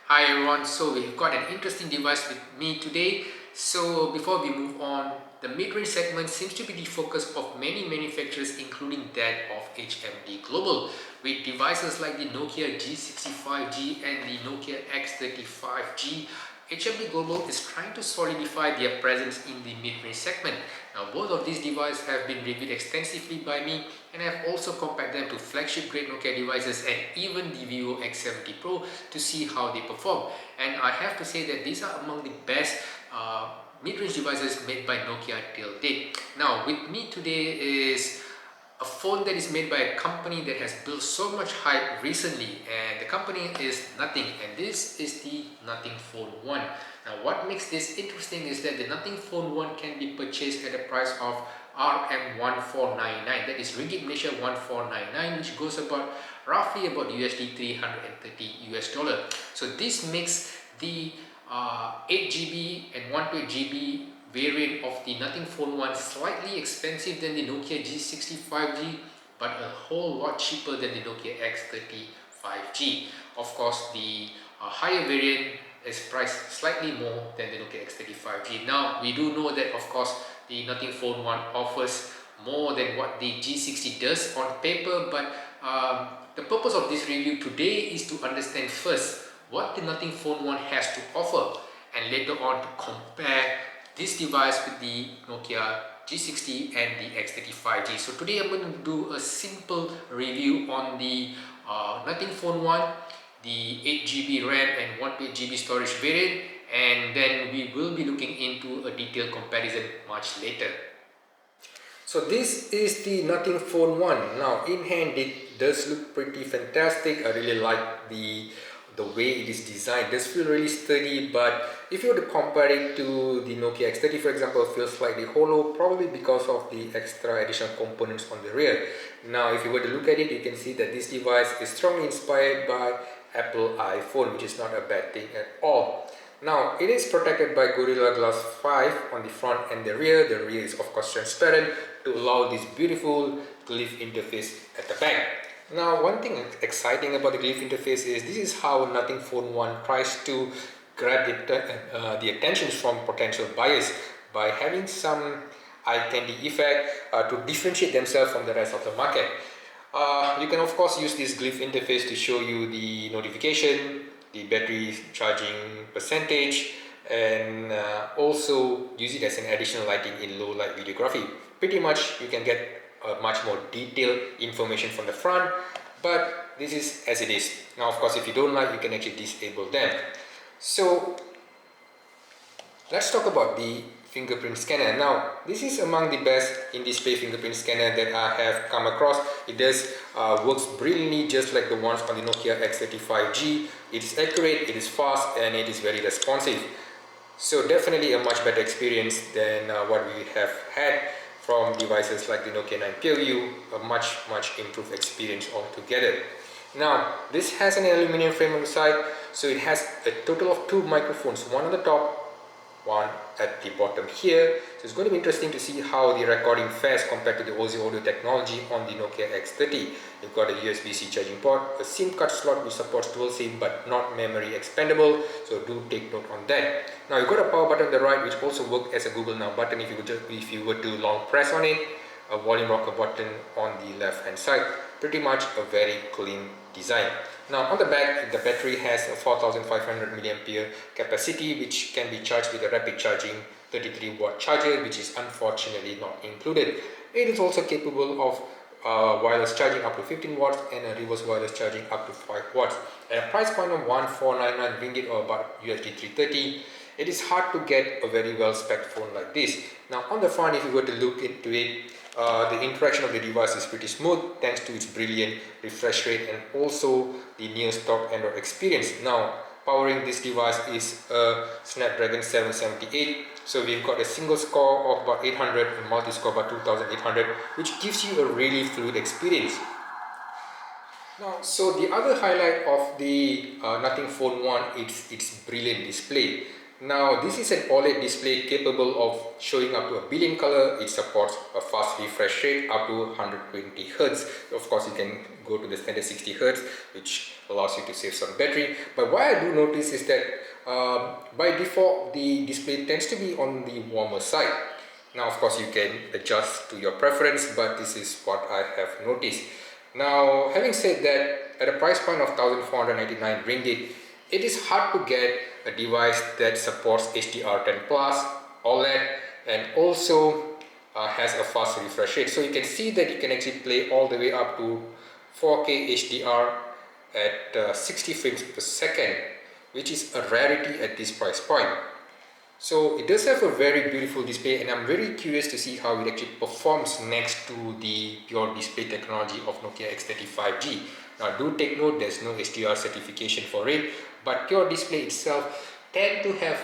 Hi everyone, so we've got an interesting device with me today. So before we move on, the mid-range segment seems to be the focus of many manufacturers including that of HMD Global, with devices like the Nokia G60 and the Nokia X30. HMD Global is trying to solidify their presence in the mid-range segment. Now both of these devices have been reviewed extensively by me, and I have also compared them to flagship grade Nokia devices and even the Vivo X70 Pro to see how they perform. And I have to say that these are among the best mid-range devices made by Nokia till date. Now with me today is a phone that is made by a company that has built so much hype recently, and the company is Nothing, and this is the Nothing Phone 1. Now what makes this interesting is that the Nothing Phone 1 can be purchased at a price of RM1499, that is Ringgit Malaysia 1499, which goes about roughly about USD 330 US dollar. So this makes the 8GB and 128GB variant of the Nothing Phone 1 slightly expensive than the Nokia G60 5G, but a whole lot cheaper than the Nokia X30 5G. Of course, the higher variant is priced slightly more than the Nokia X30 5G. Now, we do know that, of course, the Nothing Phone 1 offers more than what the G60 does on paper, but the purpose of this review today is to understand first what the Nothing Phone 1 has to offer, and later on to compare this device with the Nokia G60 and the X30 5G. So today I'm going to do a simple review on the Nothing Phone 1, the 8GB RAM and 128GB storage variant, and then we will be looking into a detailed comparison much later. So this is the Nothing Phone 1. Now in hand it does look pretty fantastic. I really like the way it is designed. It does feel really sturdy, but if you were to compare it to the Nokia X30 for example, it feels slightly hollow, probably because of the extra additional components on the rear. Now if you were to look at it, you can see that this device is strongly inspired by Apple iPhone, which is not a bad thing at all. Now it is protected by Gorilla Glass 5 on the front and the rear. The rear is of course transparent to allow this beautiful glyph interface at the back. Now one thing exciting about the glyph interface is this is how Nothing Phone 1 tries to grab the attention from potential buyers by having some eye candy effect to differentiate themselves from the rest of the market. You can of course use this glyph interface to show you the notification, the battery charging percentage, and also use it as an additional lighting in low light videography. Pretty much you can get much more detailed information from the front, but this is as it is. Now of course if you don't like, you can actually disable them. So let's talk about the fingerprint scanner. Now this is among the best in-display fingerprint scanner that I have come across. It does works brilliantly just like the ones on the Nokia X30 5G. It is accurate, it is fast, and it is very responsive. So definitely a much better experience than what we have had from devices like the Nokia 9 PureView, a much improved experience altogether. Now this has an aluminum frame on the side, so it has a total of 2 microphones, one on the top, one at the bottom here. So it's going to be interesting to see how the recording fares compared to the OZ audio technology on the Nokia X30. You've got a USB-C charging port, a SIM card slot which supports dual SIM but not memory expandable, so do take note on that. Now you've got a power button on the right which also works as a Google Now button if you were to long press on it, a volume rocker button on the left hand side. Pretty much a very clean design. Now on the back, the battery has a 4500 mAh capacity which can be charged with a rapid charging 33 watt charger, which is unfortunately not included. It is also capable of wireless charging up to 15 watts and a reverse wireless charging up to 5 watts. At a price point of 1499 ringgit or about USD 330, it is hard to get a very well spec phone like this. Now on the front, if you were to look into it, the interaction of the device is pretty smooth thanks to its brilliant refresh rate and also the near stock Android experience. Now powering this device is a Snapdragon 778, so we've got a single score of about 800 and multi-score about 2800, which gives you a really fluid experience. Now, so the other highlight of the Nothing Phone 1 is its brilliant display. Now this is an OLED display capable of showing up to 1 billion color. It supports a fast refresh rate up to 120 Hz. Of course you can go to the standard 60 Hz, which allows you to save some battery. But what I do notice is that by default the display tends to be on the warmer side. Now of course you can adjust to your preference, but this is what I have noticed. Now having said that, at a price point of 1499 ringgit, it is hard to get a device that supports HDR10 Plus, OLED, and also has a fast refresh rate. So you can see that you can actually play all the way up to 4K HDR at 60 frames per second, which is a rarity at this price point. So it does have a very beautiful display, and I'm very curious to see how it actually performs next to the pure display technology of Nokia X30 5G. Now do take note, there's no HDR certification for it, but pure display itself tend to have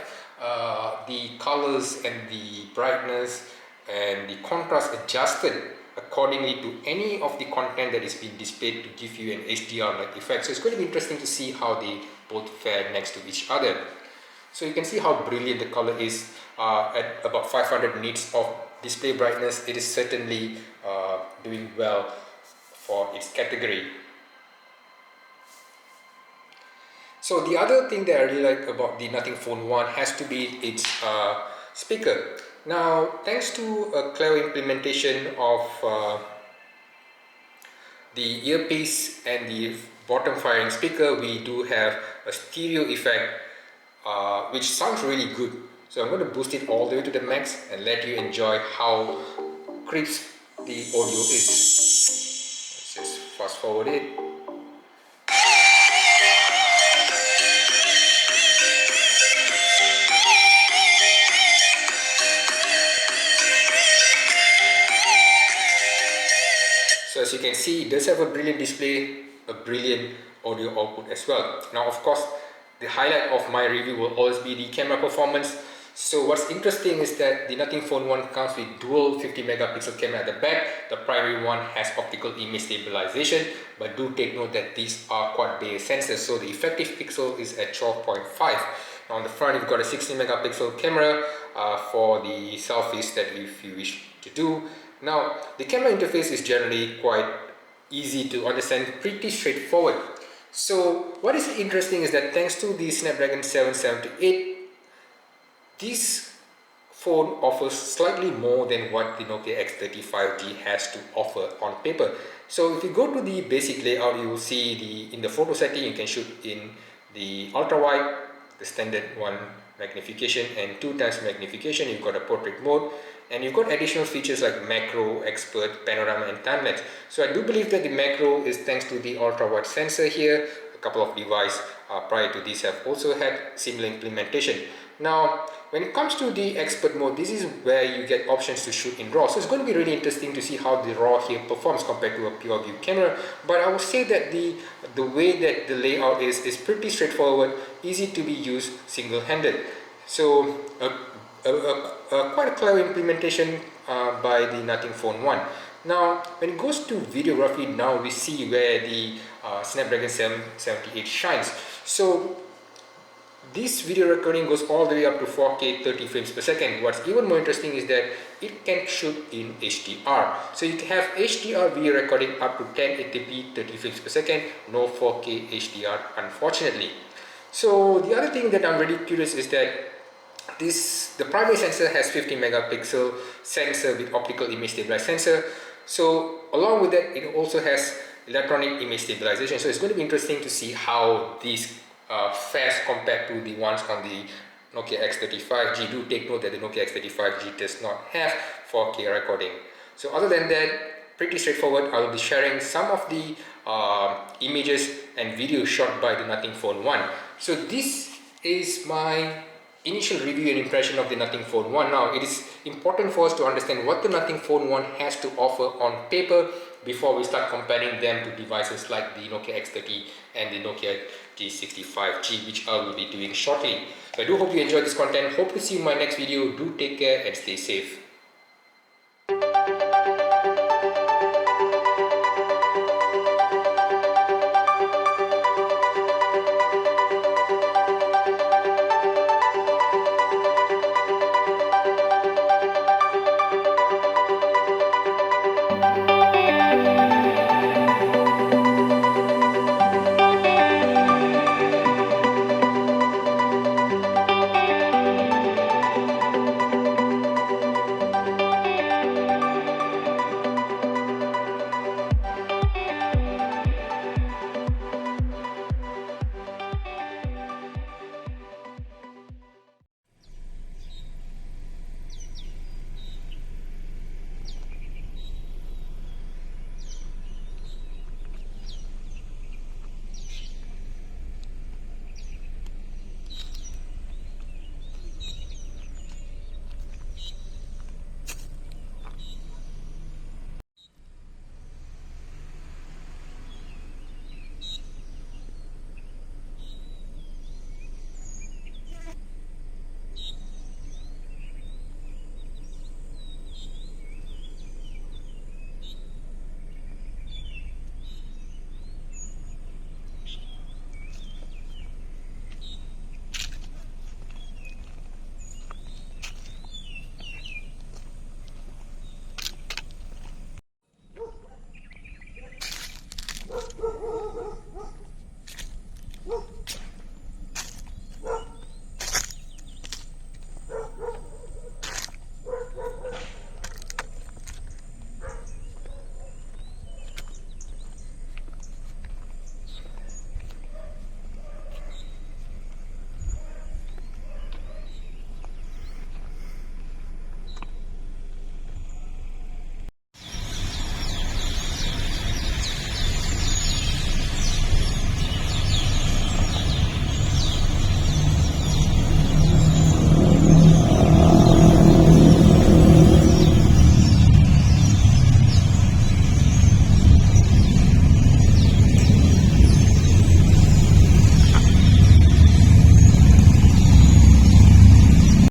the colors and the brightness and the contrast adjusted accordingly to any of the content that is being displayed to give you an HDR-like effect. So it's going to be interesting to see how they both fare next to each other. So you can see how brilliant the color is at about 500 nits of display brightness. It is certainly doing well for its category. So the other thing that I really like about the Nothing Phone 1 has to be its speaker. Now, thanks to a clever implementation of the earpiece and the bottom firing speaker, we do have a stereo effect which sounds really good. So I'm going to boost it all the way to the max and let you enjoy how crisp the audio is. Let's just fast forward it. So as you can see, it does have a brilliant display, a brilliant audio output as well. Now of course, the highlight of my review will always be the camera performance. So what's interesting is that the Nothing Phone 1 comes with dual 50 megapixel camera at the back. The primary one has optical image stabilization, but do take note that these are quad-based sensors, so the effective pixel is at 12.5. Now on the front, you've got a 60 megapixel camera for the selfies that if you wish to do. Now the camera interface is generally quite easy to understand, pretty straightforward. So what is interesting is that thanks to the Snapdragon 778, this phone offers slightly more than what the Nokia X30 5G has to offer on paper. So if you go to the basic layout, you will see in the photo setting you can shoot in the ultra wide, the standard 1 magnification and 2 times magnification. You've got a portrait mode, and you've got additional features like macro, expert, panorama and time lapse. So I do believe that the macro is thanks to the ultra wide sensor here. A couple of devices prior to this have also had similar implementation. Now when it comes to the expert mode, this is where you get options to shoot in RAW. So it's going to be really interesting to see how the RAW here performs compared to a pure view camera. But I would say that the way that the layout is pretty straightforward, easy to be used single-handed. So quite a clever implementation by the Nothing Phone 1. Now when it goes to videography, now we see where the Snapdragon 778 shines. So this video recording goes all the way up to 4K 30 frames per second. What's even more interesting is that it can shoot in HDR. So you can have HDR video recording up to 1080p 30 frames per second, no 4K HDR unfortunately. So the other thing that I'm really curious is that the primary sensor has 50 megapixel sensor with optical image stabilized sensor. So along with that, it also has electronic image stabilization. So it's going to be interesting to see how these fares compared to the ones on the Nokia X30 5G. Do take note that the Nokia X30 5G does not have 4K recording. So other than that, pretty straightforward. I will be sharing some of the images and videos shot by the Nothing Phone 1. So this is my initial review and impression of the Nothing Phone 1. Now it is important for us to understand what the Nothing Phone 1 has to offer on paper before we start comparing them to devices like the Nokia X30 and the Nokia G60 5G, which I will be doing shortly. So I do hope you enjoyed this content. Hope to see you in my next video. Do take care and stay safe.